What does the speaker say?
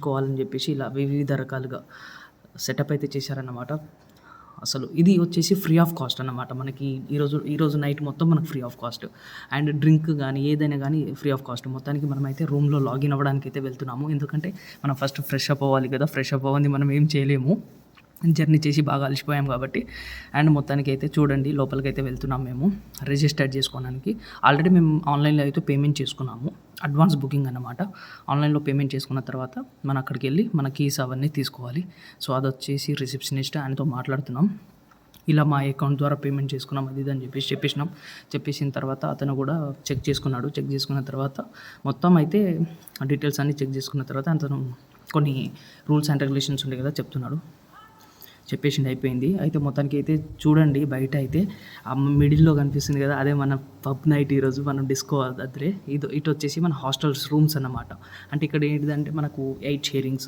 తీసుకోవాలని చెప్పేసి ఇలా వివిధ రకాలుగా సెటప్ అయితే చేశారన్నమాట. అసలు ఇది వచ్చేసి ఫ్రీ ఆఫ్ కాస్ట్ అన్నమాట. మనకి ఈరోజు నైట్ మొత్తం మనకు free of cost. And drink కానీ ఏదైనా కానీ ఫ్రీ ఆఫ్ కాస్ట్. మొత్తానికి మనమైతే రూమ్లో లాగిన్ అవ్వడానికి అయితే వెళ్తున్నాము. ఎందుకంటే మనం ఫస్ట్ ఫ్రెష్ అప్ అవ్వాలి కదా. ఫ్రెష్ అప్ అవ్వంది మనం ఏం చేయలేము, జర్నీ చేసి బాగా అలసిపోయాం కాబట్టి. అండ్ మొత్తానికి అయితే చూడండి, లోపలికి అయితే వెళ్తున్నాం మేము రిజిస్టర్ చేసుకోవడానికి. ఆల్రెడీ మేము ఆన్లైన్లో అయితే పేమెంట్ చేసుకున్నాము, అడ్వాన్స్ బుకింగ్ అన్నమాట. ఆన్లైన్లో పేమెంట్ చేసుకున్న తర్వాత మనం అక్కడికి వెళ్ళి మన కీస్ అవన్నీ తీసుకోవాలి. సో అది వచ్చేసి రిసెప్షనిస్ట్ ఆయనతో మాట్లాడుతున్నాం. ఇలా మా అకౌంట్ ద్వారా పేమెంట్ చేసుకున్నాం అది ఇది అని చెప్పేసిన తర్వాత అతను కూడా చెక్ చేసుకున్నాడు. చెక్ చేసుకున్న తర్వాత మొత్తం అయితే డీటెయిల్స్ అన్నీ చెక్ చేసుకున్న తర్వాత అతను కొన్ని రూల్స్ అండ్ రెగ్యులేషన్స్ ఉంటాయి కదా చెప్తున్నాడు. చెప్పేసింది అయిపోయింది. అయితే మొత్తానికి అయితే చూడండి, బయట అయితే ఆ మిడిల్లో కనిపిస్తుంది కదా, అదే మన పబ్ నైట్. ఈరోజు మనం డిస్కో అదే ఇటు వచ్చేసి మన హాస్టల్స్ రూమ్స్ అన్నమాట. అంటే ఇక్కడ ఏంటిదంటే మనకు 8 షేరింగ్స్